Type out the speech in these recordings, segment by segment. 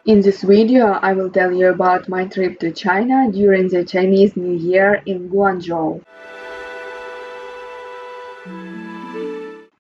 In this video, I will tell you about my trip to China during the Chinese New Year in Guangzhou.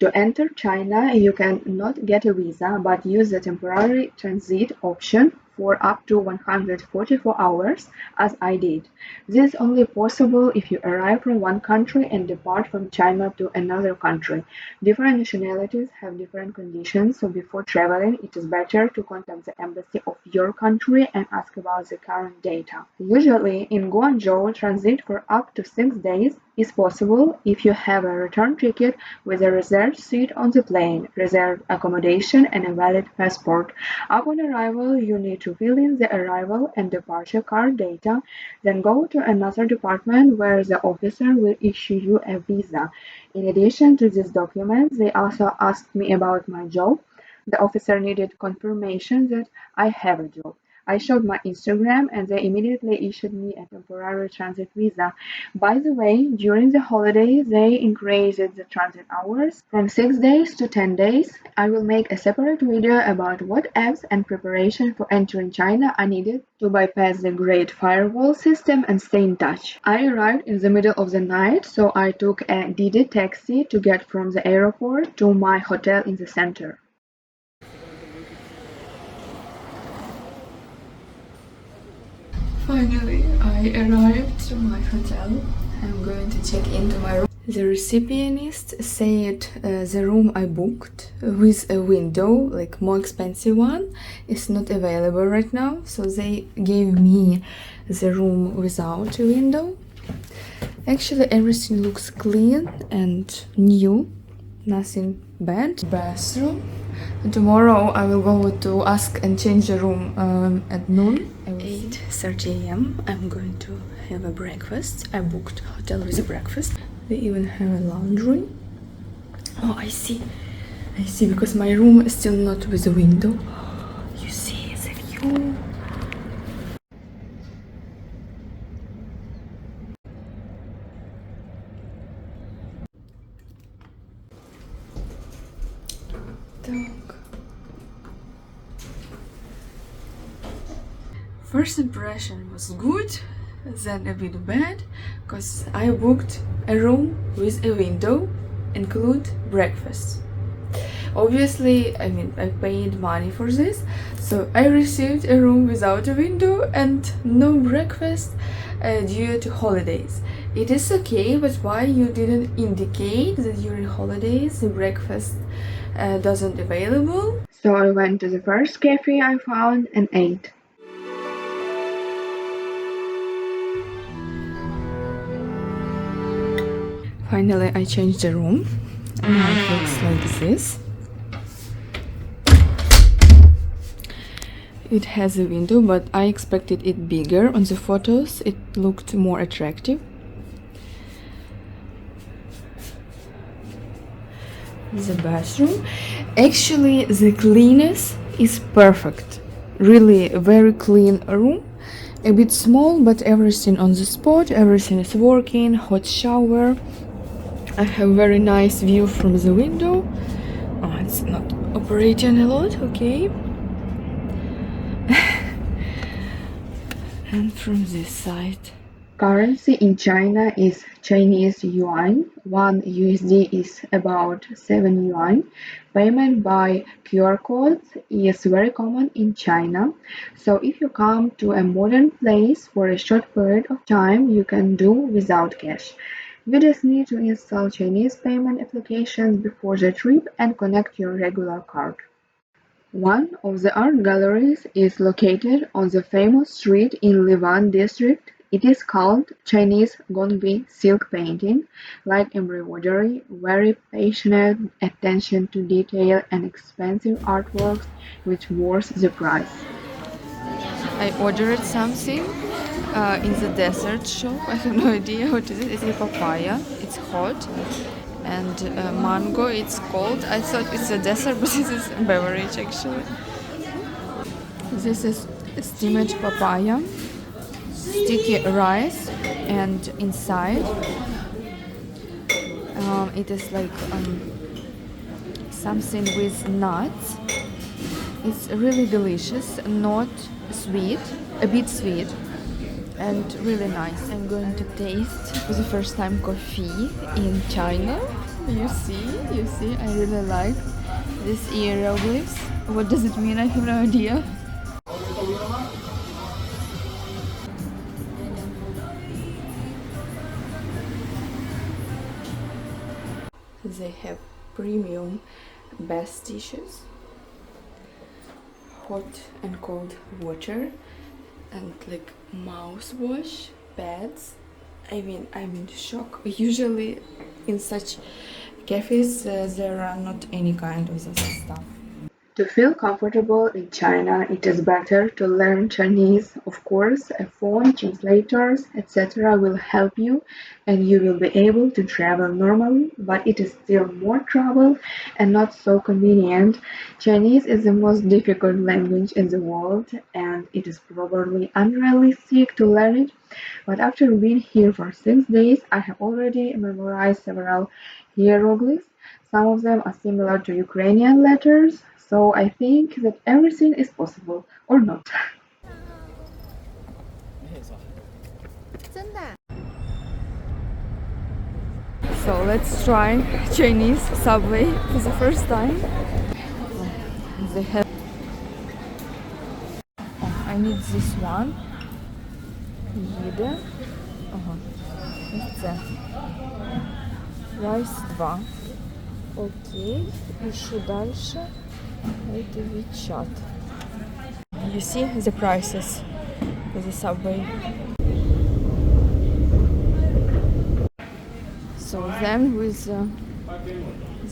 To enter China, you can not get a visa but use the temporary transit option for up to 144 hours, as I did. This is only possible if you arrive from one country and depart from China to another country. Different nationalities have different conditions, so before traveling, it is better to contact the embassy of your country and ask about the current data. Usually, in Guangzhou, transit for up to 6 days is possible if you have a return ticket with a reserved seat on the plane, reserved accommodation, and a valid passport. Upon arrival, you need to fill in the arrival and departure card data, then go to another department where the officer will issue you a visa. In addition to these documents, they also asked me about my job. The officer needed confirmation that I have a job. I showed my Instagram and they immediately issued me a temporary transit visa. By the way, during the holidays, they increased the transit hours from 6 days to 10 days. I will make a separate video about what apps and preparation for entering China are needed to bypass the Great Firewall system and stay in touch. I arrived in the middle of the night, so I took a Didi taxi to get from the airport to my hotel in the center. Finally, I arrived to my hotel. I'm going to check into my room. The receptionist said the room I booked with a window, like more expensive one, is not available right now. So they gave me the room without a window. Actually, everything looks clean and new, nothing bad. Bathroom. Tomorrow I will go to ask and change the room at noon. 8:30 a.m. I'm going to have a breakfast. I booked hotel with a breakfast. They even have a laundry. Oh, I see, because my room is still not with a window. You see the view. Так. First impression was good, then a bit bad, because I booked a room with a window, include breakfast. Obviously, I paid money for this, so I received a room without a window and no breakfast due to holidays. It is okay, but why you didn't indicate that during holidays the breakfast doesn't available? So I went to the first cafe I found and ate. Finally, I changed the room. Now it looks like this. It has a window, but I expected it bigger. On the photos, it looked more attractive. The bathroom. Actually, the cleanness is perfect. Really, a very clean room. A bit small, but everything on the spot. Everything is working. Hot shower. I have very nice view from the window. Oh, it's not operating a lot, okay. And from this side. Currency in China is Chinese yuan. 1 USD is about 7 yuan. Payment by QR codes is very common in China. So if you come to a modern place for a short period of time, you can do without cash. You just need to install Chinese payment applications before the trip and connect your regular card. One of the art galleries is located on the famous street in Liwan district. It is called Chinese Gongbi silk painting, light embroidery, very passionate attention to detail and expensive artworks which worth the price. I ordered something in the dessert shop. I have no idea what it is. It's a papaya. It's hot. And mango, it's cold. I thought it's a dessert, but this is a beverage actually. This is steamed papaya, sticky rice, and inside it is like something with nuts. It's really delicious, not sweet, a bit sweet, and really nice. I'm going to taste for the first time coffee in China. You see, I really like this hieroglyphs. What does it mean? I have no idea. They have premium bath dishes, hot and cold water, and like mouthwash, pads. I'm in shock. Usually, in such cafes, there are not any kind of this stuff. To feel comfortable in China, it is better to learn Chinese. Of course, a phone, translators, etc. will help you and you will be able to travel normally, but it is still more trouble and not so convenient. Chinese is the most difficult language in the world and it is probably unrealistic to learn it. But after being here for 6 days, I have already memorized several hieroglyphs. Some of them are similar to Ukrainian letters, so I think that everything is possible, or not. So let's try Chinese subway for the first time. They have. Oh, I need this one. Їде. Ага. Ось це. Райс 2. Окей. І що дальше? Это WeChat. You see the prices for the subway. So then with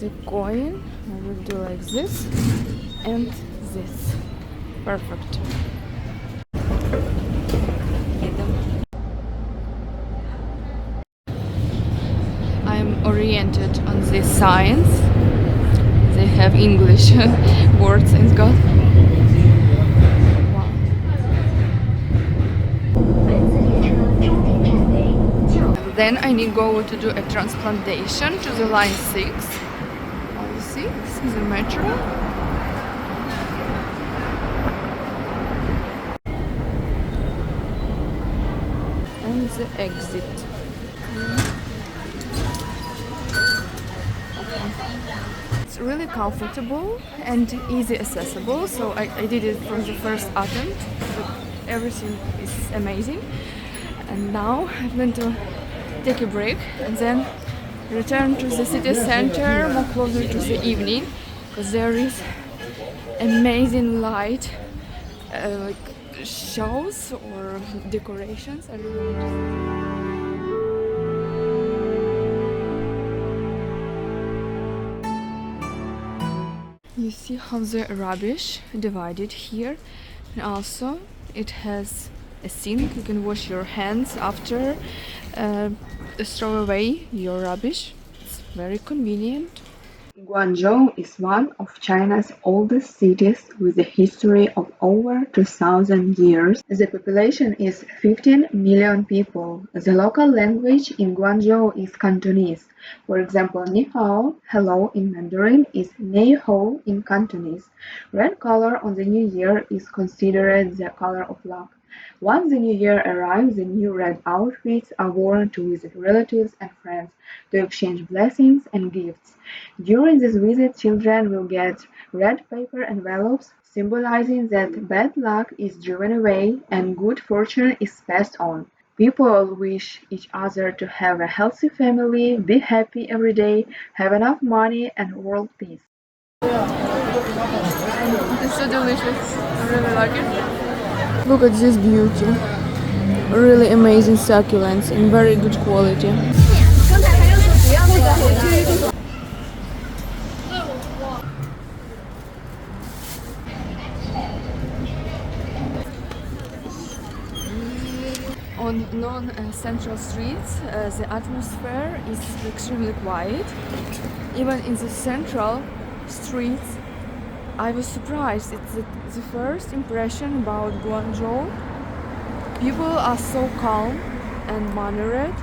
the coin I will do like this and this. Perfect. I'm oriented on this signs. They have English words in God. Wow. Then I need go to do a transplantation to the line 6. You see, this is the metro. And the exit. It's really comfortable and easy accessible, so I did it from the first attempt, but everything is amazing. And now I'm going to take a break and then return to the city center more closer to the evening, because there is amazing light like shows or decorations. I really want to see. You see how the rubbish divided here, and also it has a sink. You can wash your hands after throw away your rubbish. It's very convenient. Guangzhou is one of China's oldest cities with a history of over 2,000 years. The population is 15 million people. The local language in Guangzhou is Cantonese. For example, ni hao, hello in Mandarin, is nei hou in Cantonese. Red color on the new year is considered the color of luck. Once the new year arrives, the new red outfits are worn to visit relatives and friends, to exchange blessings and gifts. During this visit, children will get red paper envelopes, symbolizing that bad luck is driven away and good fortune is passed on. People wish each other to have a healthy family, be happy every day, have enough money, and world peace. It's so delicious. I really like it. Look at this beauty. Really amazing succulents in very good quality. On non-central streets, the atmosphere is extremely quiet. Even in the central streets, I was surprised. It's the first impression about Guangzhou. People are so calm and mannered.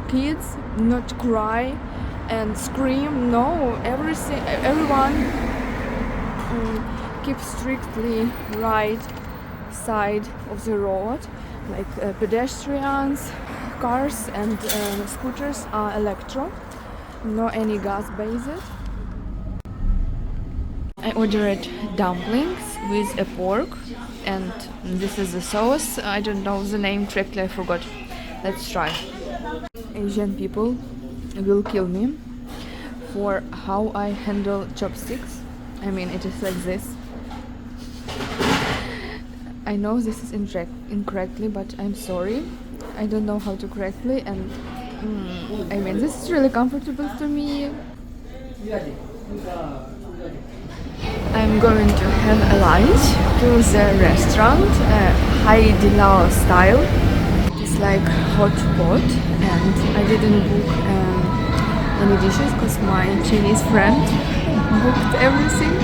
Kids not cry and scream. No, everyone keep strictly right side of the road, like pedestrians, cars and scooters are electro, no any gas based. I ordered dumplings with a pork, and this is the sauce. I don't know the name correctly, I forgot. Let's try. Asian people will kill me for how I handle chopsticks. I mean, it is like this. I know this is incorrectly, but I'm sorry. I don't know how to correctly, and I mean, this is really comfortable to me. I'm going to have a lunch to the restaurant, Hai Di Lao style. It's like hot pot, and I didn't book any dishes because my Chinese friend booked everything.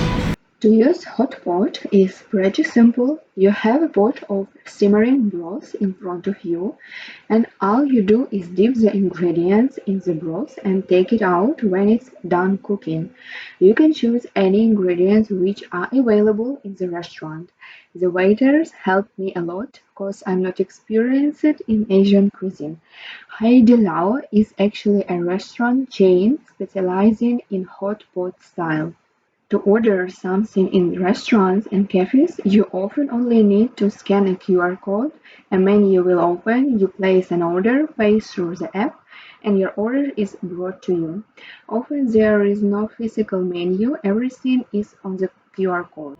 To use hot pot is pretty simple. You have a pot of simmering broth in front of you, and all you do is dip the ingredients in the broth and take it out when it's done cooking. You can choose any ingredients which are available in the restaurant. The waiters helped me a lot because I'm not experienced in Asian cuisine. Hai Di Lao is actually a restaurant chain specializing in hot pot style. To order something in restaurants and cafes, you often only need to scan a QR code, a menu will open, you place an order, pay through the app, and your order is brought to you. Often there is no physical menu, everything is on the QR code.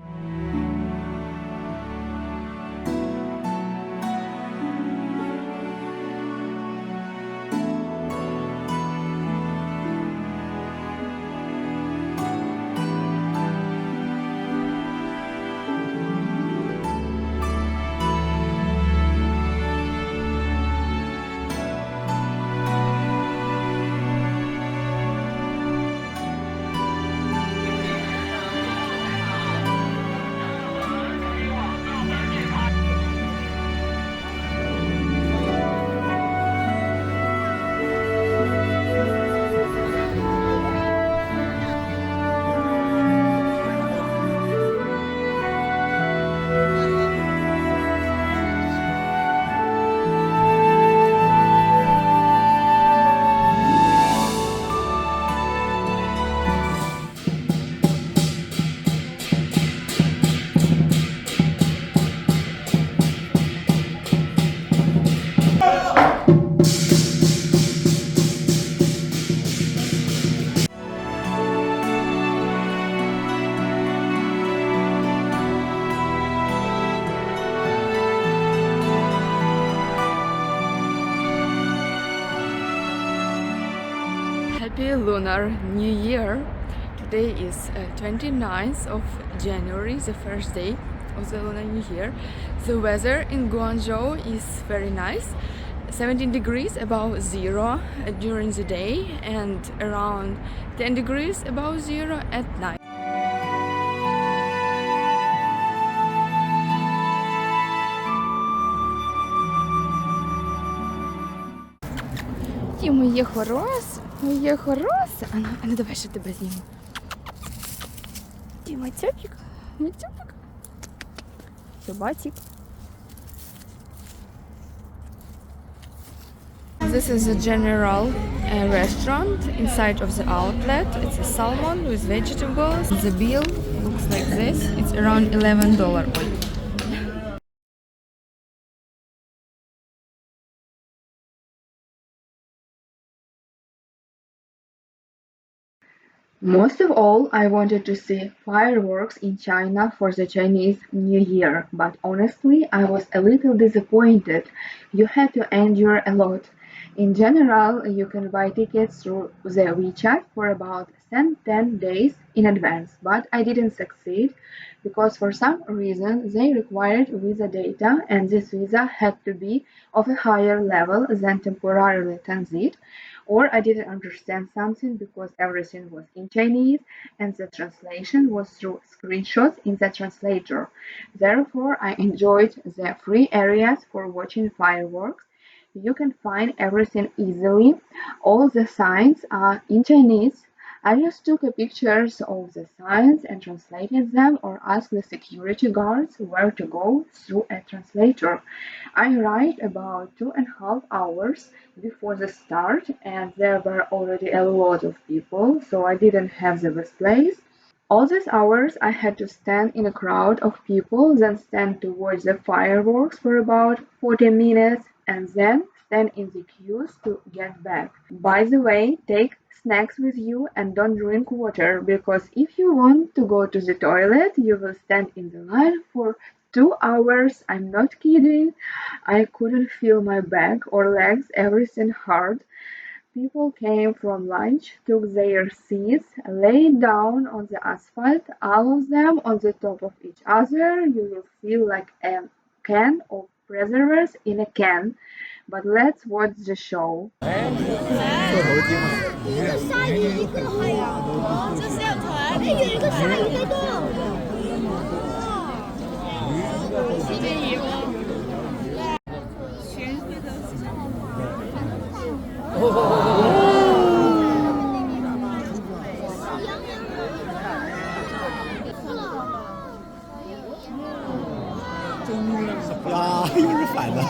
Happy Lunar New Year! Today is 29th of January, the first day of the Lunar New Year. The weather in Guangzhou is very nice, 17 degrees above zero during the day and around 10 degrees above zero at night. Ті, моє хороше, моє хороше. А ну давай ще тебе зніму. Ті, Матюпік, Матюпік. Собатик. This is a general restaurant inside of the outlet. It's a salmon with vegetables. The bill looks like this. It's around $11. Most of all, I wanted to see fireworks in China for the Chinese New Year, but honestly, I was a little disappointed. You had to endure a lot. In general, you can buy tickets through the WeChat for about 10 days in advance, but I didn't succeed because for some reason they required visa data and this visa had to be of a higher level than temporarily transit, or I didn't understand something because everything was in Chinese and the translation was through screenshots in the translator. Therefore, I enjoyed the free areas for watching fireworks. You can find everything easily. All the signs are in Chinese. I just took pictures of the signs and translated them or asked the security guards where to go through a translator. I arrived about 2.5 hours before the start, and there were already a lot of people, so I didn't have the best place. All these hours I had to stand in a crowd of people, then stand to watch the fireworks for about 40 minutes, and then stand in the queues to get back. By the way, take snacks with you and don't drink water because if you want to go to the toilet, you will stand in the line for 2 hours. I'm not kidding. I couldn't feel my back or legs, everything hurt. People came from lunch, took their seats, lay down on the asphalt, all of them on the top of each other. You will feel like a can of preservers in a can. But let's watch the show. 啊，又是反的。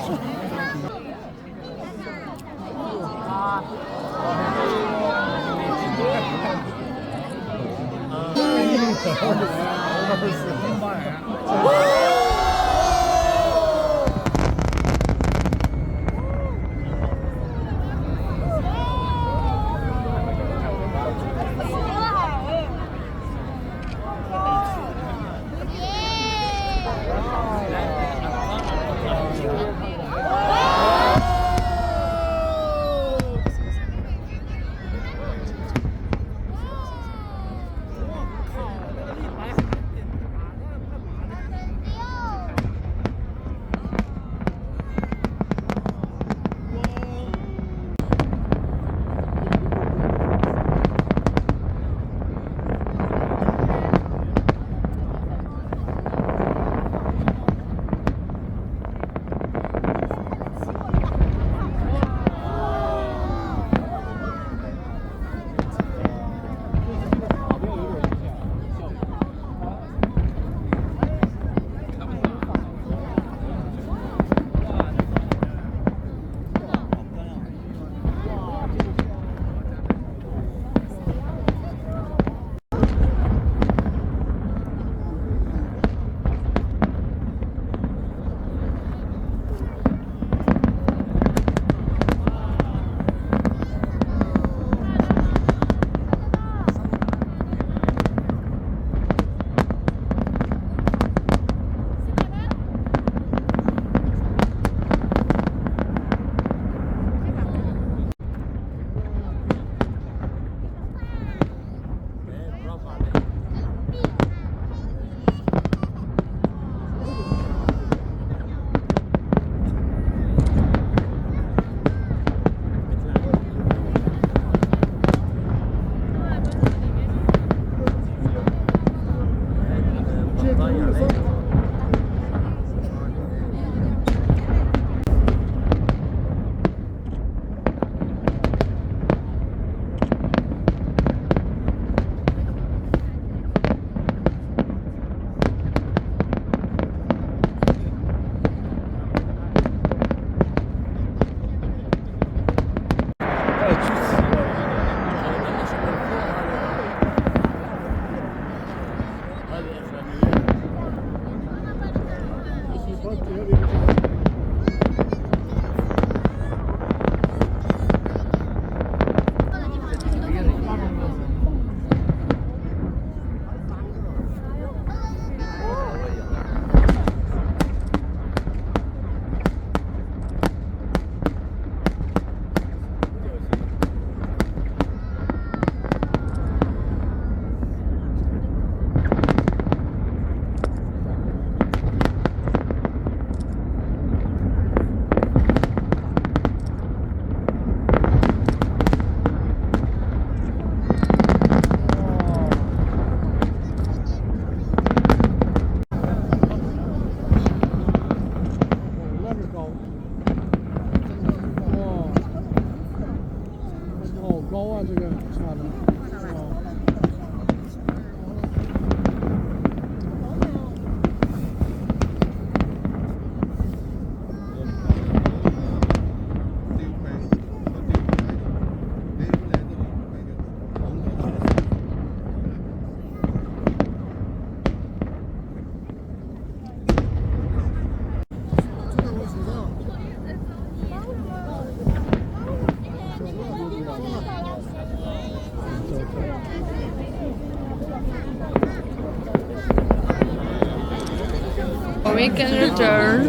we can return.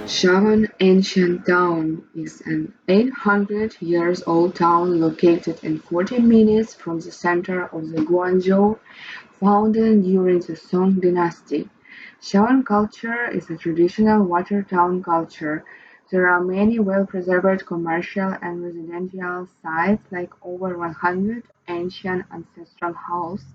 Shawan Ancient Town is an 800 years old town located in 40 minutes from the center of the Guangzhou, founded during the Song dynasty. Shawan culture is a traditional water town culture. There are many well-preserved commercial and residential sites like over 100 ancient ancestral houses.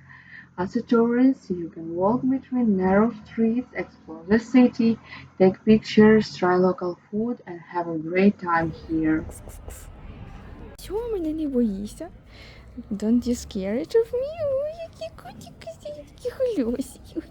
As a tourist, you can walk between narrow streets, explore the city, take pictures, try local food, and have a great time here. Чого мене не боїшся? Don't you scared of me? Ой, які котики, які хлюсики.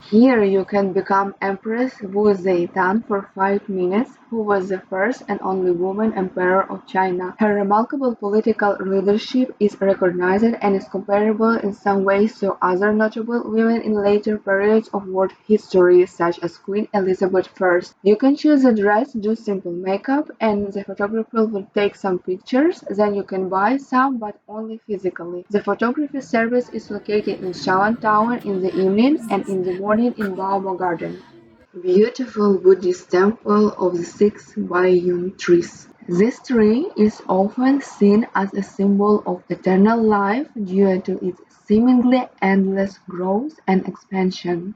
Here you can become Empress Wu Zetian for 5 minutes, who was the first and only woman emperor of China. Her remarkable political leadership is recognized and is comparable in some ways to other notable women in later periods of world history, such as Queen Elizabeth I. You can choose a dress, do simple makeup, and the photographer will take some pictures. Then you can buy some, but only physically. The photography service is located in Shawan Tower in the evening and in the morning in Baomo Garden. Beautiful Buddhist temple of the six Baiyun trees. This tree is often seen as a symbol of eternal life due to its seemingly endless growth and expansion.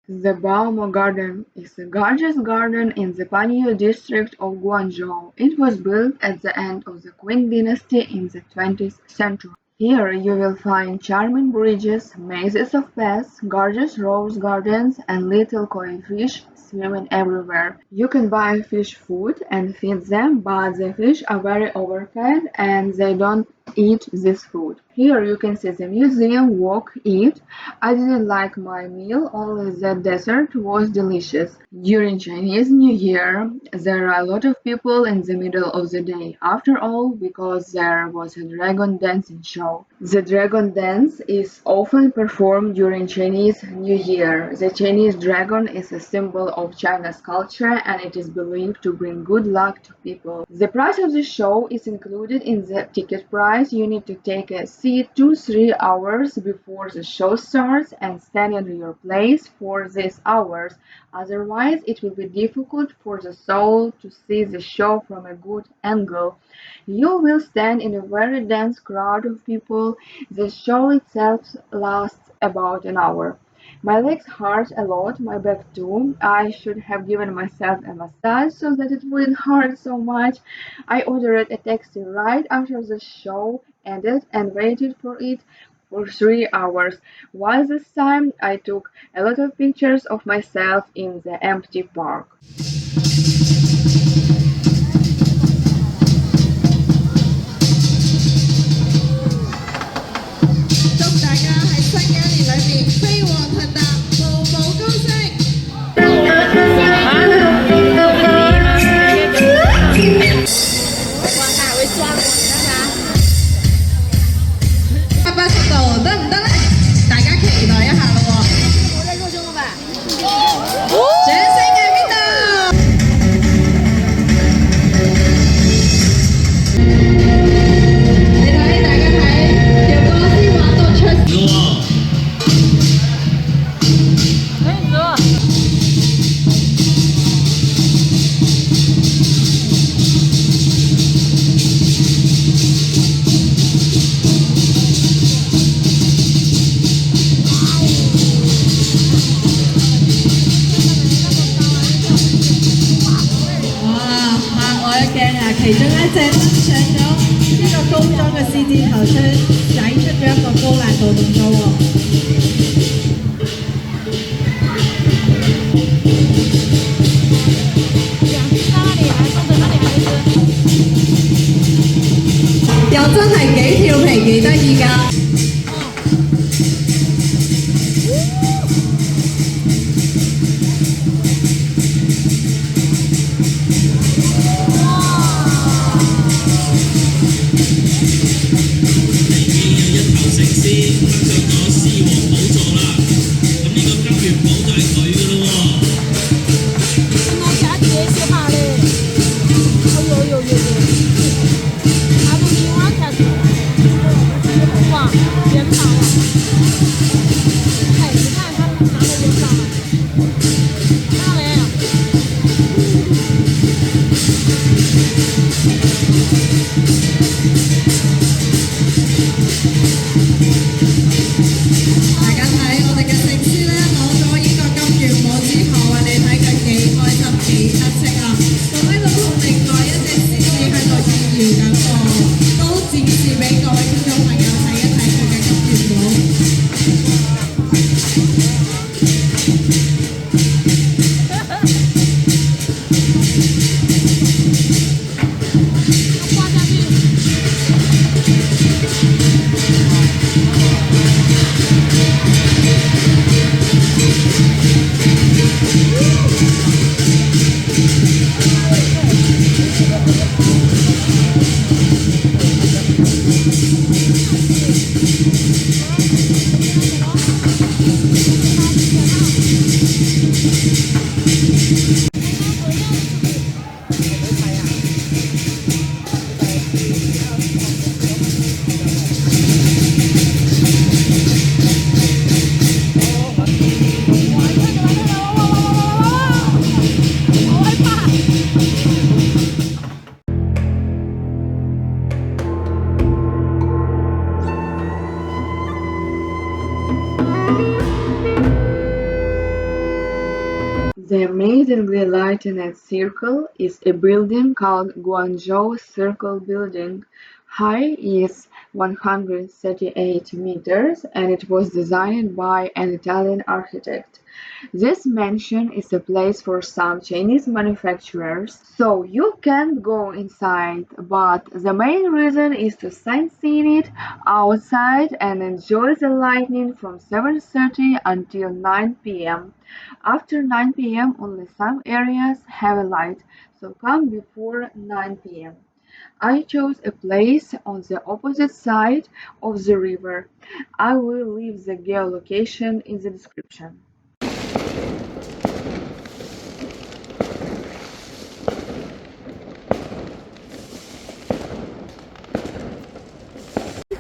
The Baomo Garden is a gorgeous garden in the Panyu district of Guangzhou. It was built at the end of the Qing dynasty in the 20th century. Here you will find charming bridges, mazes of paths, gorgeous rose gardens, and little koi fish swimming everywhere. You can buy fish food and feed them, but the fish are very overfed and they don't eat this food. Here you can see the museum, walk, eat. I didn't like my meal, only the dessert was delicious. During Chinese New Year, there are a lot of people in the middle of the day. After all, because there was a dragon dancing show. The dragon dance is often performed during Chinese New Year. The Chinese dragon is a symbol of China's culture and it is believed to bring good luck to people. The price of the show is included in the ticket price. You need to take a seat 2-3 hours before the show starts and stand in your place for these hours. Otherwise, it will be difficult for the soul to see the show from a good angle. You will stand in a very dense crowd of people. The show itself lasts about an hour. My legs hurt a lot, my back too. I should have given myself a massage so that it wouldn't hurt so much. I ordered a taxi right after the show ended and waited for it for 3 hours. While this time, I took a lot of pictures of myself in the empty park. CD 頭出仔出咗一個高難度動作喎。又真係幾調皮幾得意㗎。The amazingly lightened circle is a building called Guangzhou Circle Building. Height is 138 meters and it was designed by an Italian architect. This mansion is a place for some Chinese manufacturers, so you can't go inside, but the main reason is to sightsee it outside and enjoy the lightning from 7:30 until 9 p.m. After 9 p.m. only some areas have a light, so come before 9 p.m. I chose a place on the opposite side of the river. I will leave the geolocation in the description.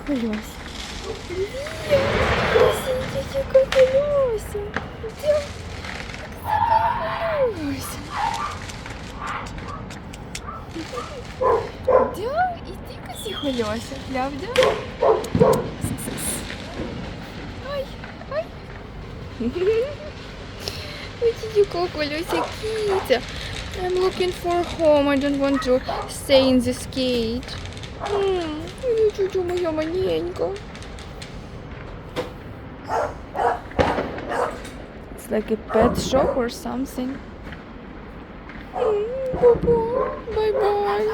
Колёс. Лисички, колёса. Да, иди коси колёса, правда? Ай, ай. Видите, как колёса кита. I'm looking for a home. I don't want to stay in this cage. Чуть-чуть моя маленька. It's like a pet shop or something. Bye bye.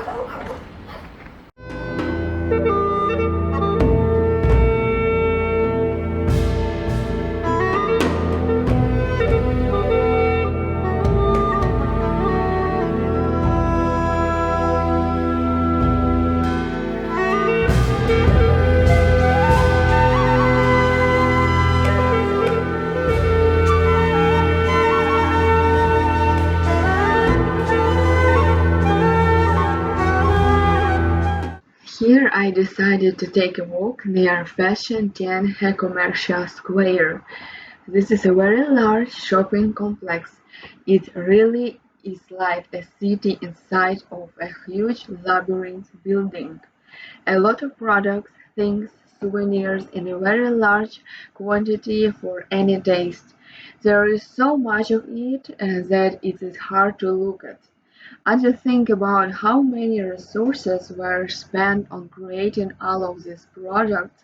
Here I decided to take a walk near Fashion Tianhe Commercial Square. This is a very large shopping complex. It really is like a city inside of a huge labyrinth building. A lot of products, things, souvenirs in a very large quantity for any taste. There is so much of it that it is hard to look at. I just think about how many resources were spent on creating all of these products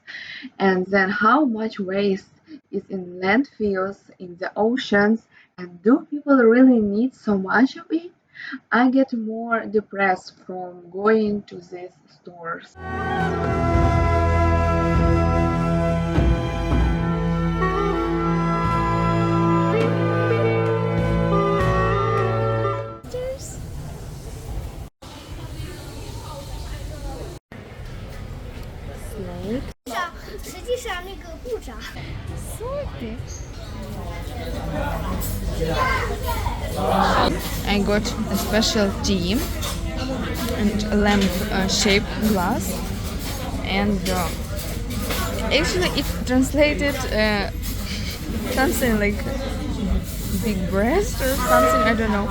and then how much waste is in landfills, in the oceans, and do people really need so much of it? I get more depressed from going to these stores. Snake. 际上那个部长。I got a special tea and a lamp-shaped glass, and actually it translated something like big breast or something, I don't know.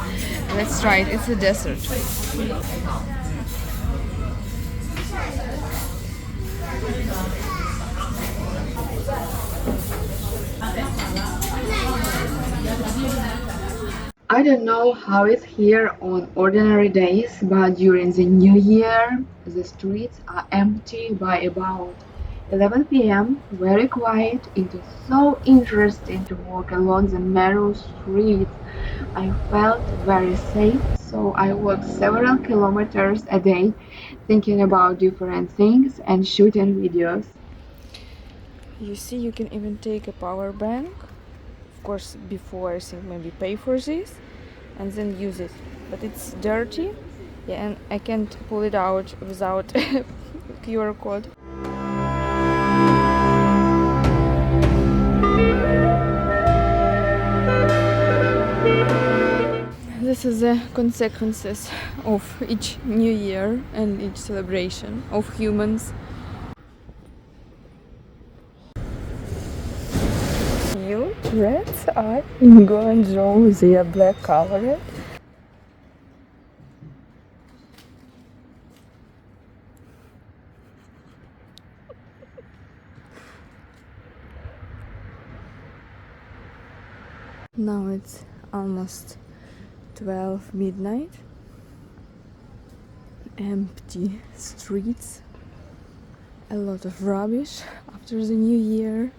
Let's try it. It's a dessert. I don't know how it's here on ordinary days, but during the new year, the streets are empty by about 11 p.m., very quiet. It is so interesting to walk along the narrow streets. I felt very safe, so I walked several kilometers a day thinking about different things and shooting videos. You see, you can even take a power bank. Of course, before I think maybe pay for this and then use it. But it's dirty, yeah, and I can't pull it out without QR code. This is the consequences of each new year and each celebration of humans. Cute rats are in Guangzhou, they are black colored. Now it's almost 12 midnight. Empty streets, a lot of rubbish after the new year.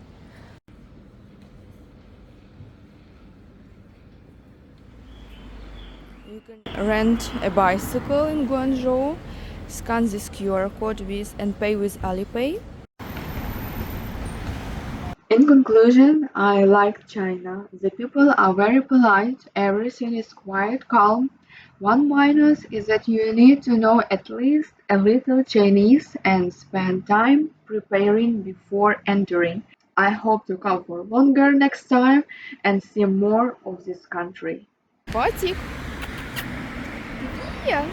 You can rent a bicycle in Guangzhou, scan this QR code with and pay with Alipay. In conclusion, I like China. The people are very polite, everything is quite calm. One minus is that you need to know at least a little Chinese and spend time preparing before entering. I hope to come for longer next time and see more of this country. Котик! Yeah.